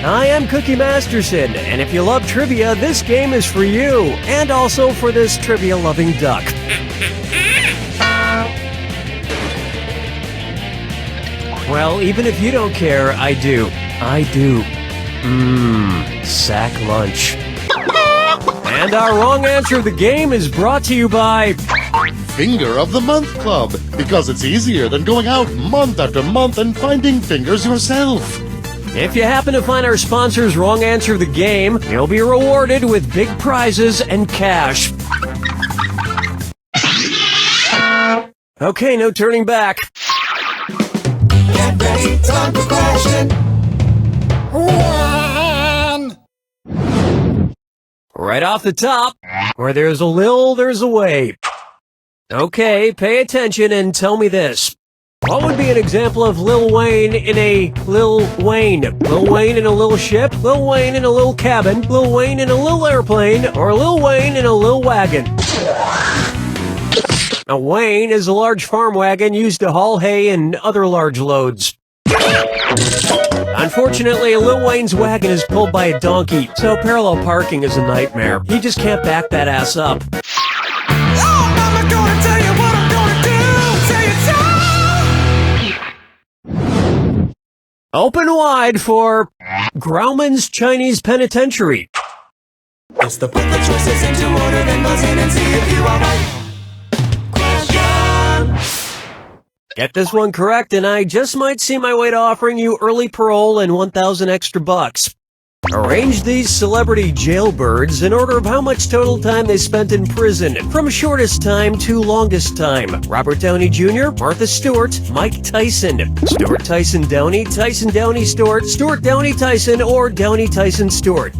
I am Cookie Masterson, and if you love trivia, this game is for you, and also for this trivia-loving duck. Well, even if you don't care, I do. I do. Sack lunch. And our wrong answer of the game is brought to you by Finger of the Month Club, because it's easier than going out month after month and finding fingers yourself. If you happen to find our sponsor's wrong answer of the game, you'll be rewarded with big prizes and cash. Okay, no turning back. Get ready, time for question 1. Right off the top, where there's a Lil, there's a way. Okay, pay attention and tell me this. What would be an example of Lil Wayne in a Lil Wayne? Lil Wayne in a little ship? Lil Wayne in a little cabin? Lil Wayne in a little airplane? Or Lil Wayne in a little wagon? A wain is a large farm wagon used to haul hay and other large loads. Unfortunately, Lil Wayne's wagon is pulled by a donkey, so parallel parking is a nightmare. He just can't back that ass up. Open wide for Grauman's Chinese Penitentiary. It's the put the choices into order, then buzz in and see if you are right. Question. Get this one correct, and I just might see my way to offering you early parole and 1,000 extra bucks. Arrange these celebrity jailbirds in order of how much total time they spent in prison, from shortest time to longest time. Robert Downey Jr., Martha Stewart, Mike Tyson. Stewart Tyson Downey, Tyson Downey Stewart, Stewart Downey Tyson, or Downey Tyson Stewart.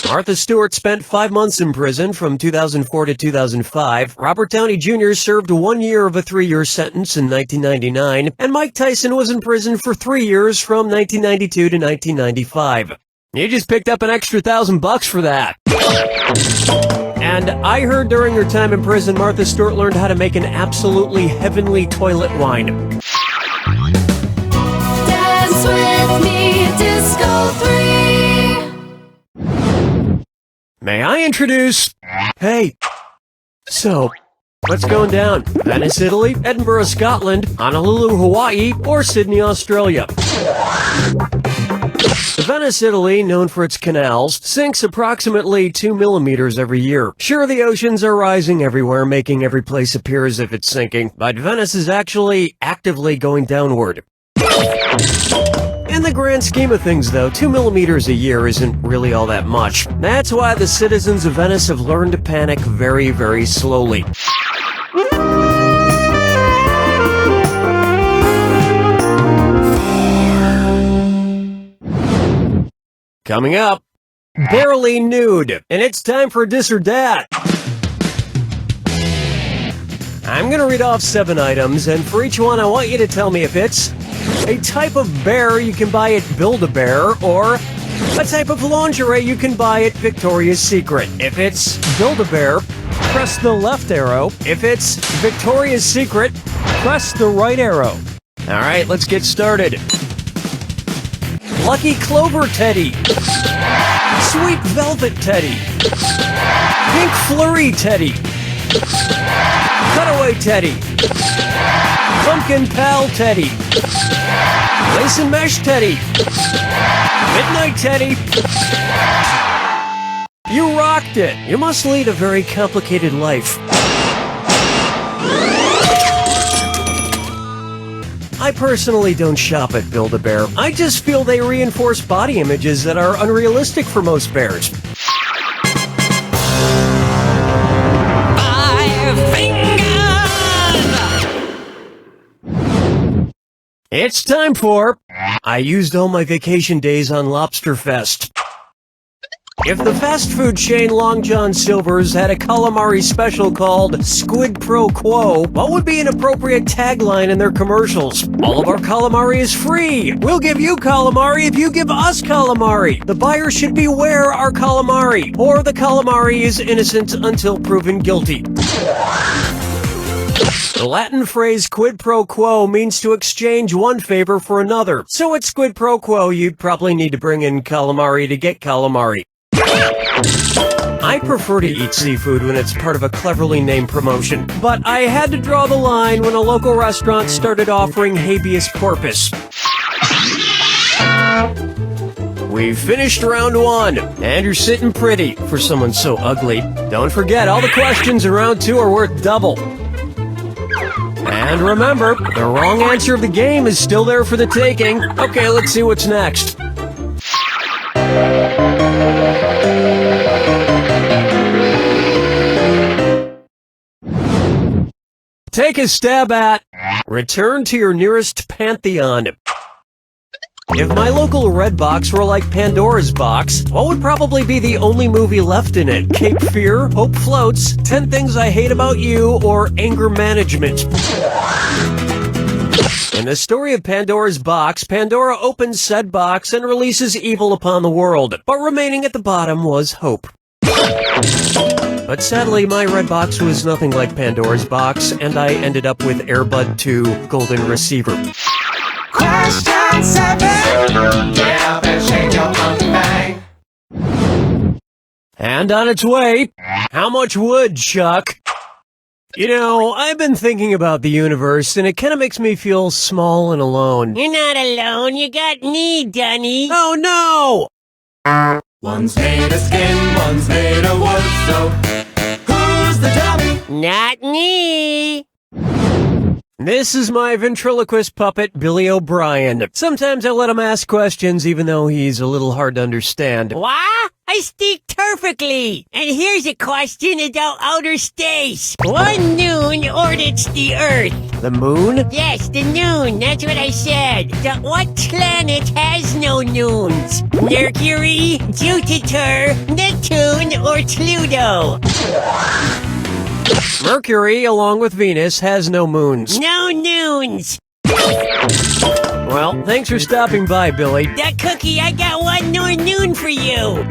Martha Stewart spent 5 months in prison from 2004 to 2005. Robert Downey Jr. served 1 year of a 3-year sentence in 1999, and Mike Tyson was in prison for 3 years from 1992 to 1995. You just picked up an extra $1,000 for that. And I heard during her time in prison, Martha Stewart learned how to make an absolutely heavenly toilet wine. Dance with me, Disco 3. May I introduce... Hey. So, what's going down? Venice, Italy, Edinburgh, Scotland, Honolulu, Hawaii, or Sydney, Australia? Venice, Italy, known for its canals, sinks approximately 2 millimeters every year. Sure, the oceans are rising everywhere, making every place appear as if it's sinking, but Venice is actually actively going downward. In the grand scheme of things, though, 2 millimeters a year isn't really all that much. That's why the citizens of Venice have learned to panic very, very slowly. Coming up, Barely Nude, and it's time for Dis or Dat. I'm gonna read off 7 items, and for each one I want you to tell me if it's a type of bear you can buy at Build-A-Bear, or a type of lingerie you can buy at Victoria's Secret. If it's Build-A-Bear, press the left arrow. If it's Victoria's Secret, press the right arrow. Alright, let's get started. Lucky Clover Teddy. Sweet Velvet Teddy. Pink Flurry Teddy. Cutaway Teddy. Pumpkin Pal Teddy. Lace and Mesh Teddy. Midnight Teddy. You rocked it. You must lead a very complicated life. I personally don't shop at Build-A-Bear. I just feel they reinforce body images that are unrealistic for most bears. 5 fingers. It's time for... I used all my vacation days on Lobster Fest. If the fast food chain Long John Silver's had a calamari special called Squid Pro Quo, what would be an appropriate tagline in their commercials? All of our calamari is free! We'll give you calamari if you give us calamari! The buyer should beware our calamari, or the calamari is innocent until proven guilty. The Latin phrase quid pro quo means to exchange one favor for another. So it's quid pro quo, you'd probably need to bring in calamari to get calamari. I prefer to eat seafood when it's part of a cleverly named promotion, but I had to draw the line when a local restaurant started offering habeas corpus. We finished round 1, and you're sitting pretty for someone so ugly. Don't forget, all the questions in round 2 are worth double. And remember, the wrong answer of the game is still there for the taking. Okay, let's see what's next. Take a stab at return to your nearest pantheon. If my local red box were like Pandora's box, what would probably be the only movie left in it? Cape Fear, Hope Floats, 10 Things I Hate About You, or Anger Management? In the story of Pandora's box, Pandora opens said box and releases evil upon the world, but remaining at the bottom was hope. But sadly, my red box was nothing like Pandora's box, and I ended up with Airbud 2 Golden Receiver. Question 7. Get up and shake your funky bang. And on its way, how much wood, Chuck? You know, I've been thinking about the universe, and it kind of makes me feel small and alone. You're not alone. You got me, Dunny. Oh no! One's made of skin, one's made of wood, so who's the dummy? Not me. This is my ventriloquist puppet, Billy O'Brien. Sometimes I let him ask questions, even though he's a little hard to understand. What? I speak perfectly. And here's a question about outer space. One noon orbits the Earth. The moon? Yes, the noon. That's what I said. But what planet has no noons? Mercury, Jupiter, Neptune, or Pluto? Mercury, along with Venus, has no moons. No noons. Well, thanks for stopping by, Billy. That cookie, I got one more noon for you.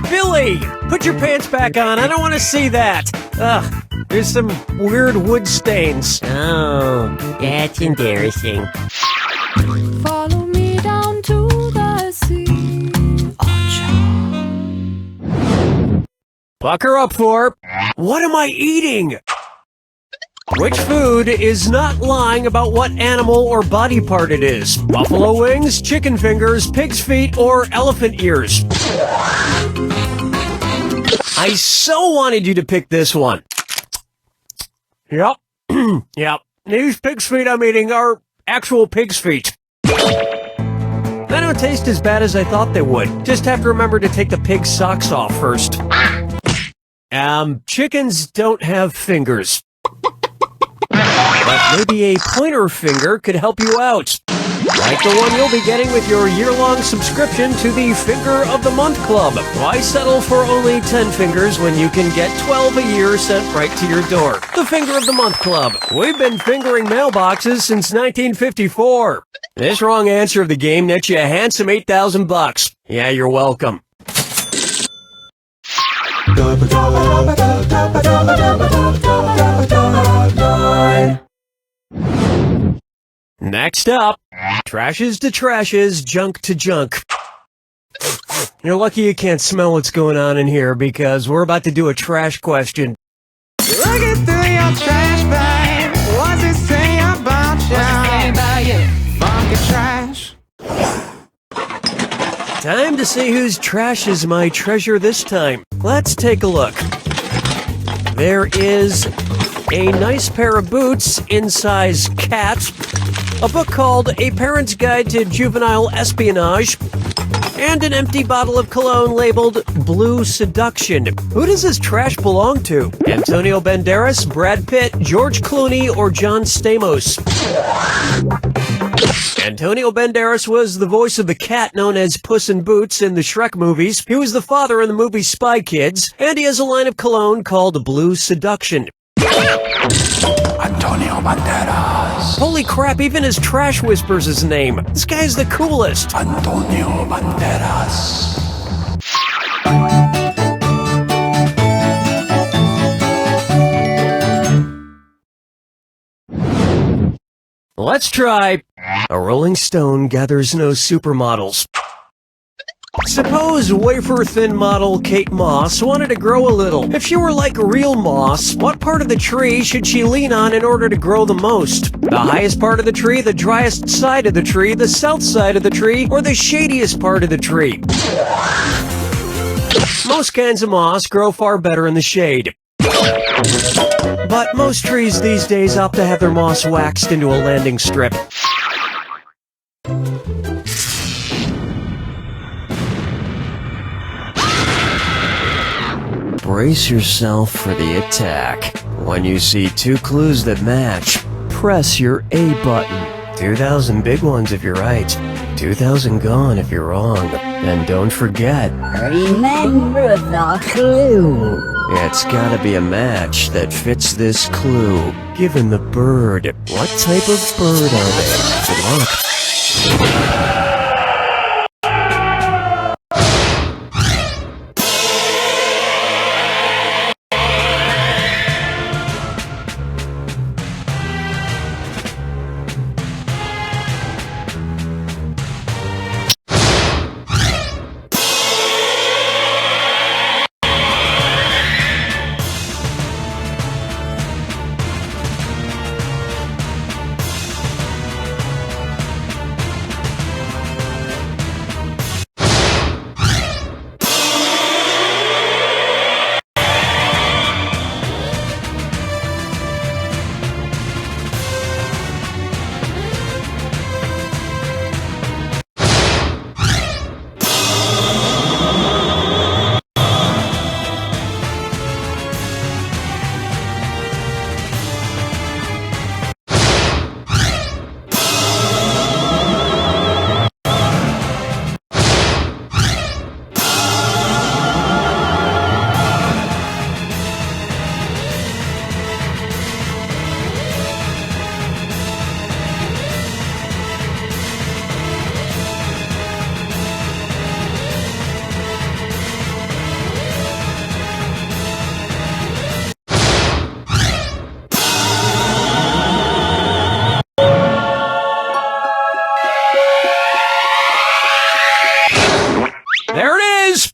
Billy, put your pants back on. I don't want to see that. Ugh, there's some weird wood stains. Oh, that's embarrassing. Follow me down to the sea. Bucker up for... What am I eating? Which food is not lying about what animal or body part it is? Buffalo wings, chicken fingers, pig's feet, or elephant ears? I so wanted you to pick this one. Yep. Yep. These pig's feet I'm eating are actual pig's feet. They don't taste as bad as I thought they would. Just have to remember to take the pig's socks off first. Chickens don't have fingers. But maybe a pointer finger could help you out. Like the one you'll be getting with your year-long subscription to the Finger of the Month Club. Why settle for only 10 fingers when you can get 12 a year sent right to your door? The Finger of the Month Club. We've been fingering mailboxes since 1954. This wrong answer of the game nets you a handsome $8,000. Yeah, you're welcome. Next up, trashes to trashes, junk to junk. You're lucky you can't smell what's going on in here because we're about to do a trash question. Looking through your trash bag, what's it say about you? Funky trash. Time to see whose trash is my treasure this time. Let's take a look. There is a nice pair of boots in size cat, a book called A Parent's Guide to Juvenile Espionage, and an empty bottle of cologne labeled Blue Seduction. Who does this trash belong to? Antonio Banderas, Brad Pitt, George Clooney, or John Stamos? Antonio Banderas was the voice of the cat known as Puss in Boots in the Shrek movies. He was the father in the movie Spy Kids, and he has a line of cologne called Blue Seduction. Antonio Banderas. Holy crap, even his trash whispers his name. This guy's the coolest. Antonio Banderas. Let's try. A Rolling Stone gathers no supermodels. Suppose wafer-thin model Kate Moss wanted to grow a little. If she were like a real moss, what part of the tree should she lean on in order to grow the most? The highest part of the tree, the driest side of the tree, the south side of the tree, or the shadiest part of the tree? Most kinds of moss grow far better in the shade. But most trees these days opt to have their moss waxed into a landing strip. Brace yourself for the attack. When you see two clues that match, press your A button. 2,000 big ones if you're right, 2,000 gone if you're wrong. And don't forget, Remember the clue. it's gotta be a match that fits this clue. Given the bird, what type of bird are they? Good luck. There it is!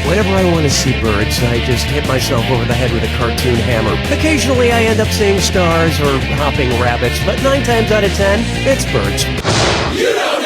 Whenever I want to see birds, I just hit myself over the head with a cartoon hammer. Occasionally I end up seeing stars or hopping rabbits, but 9 times out of 10, it's birds. You don't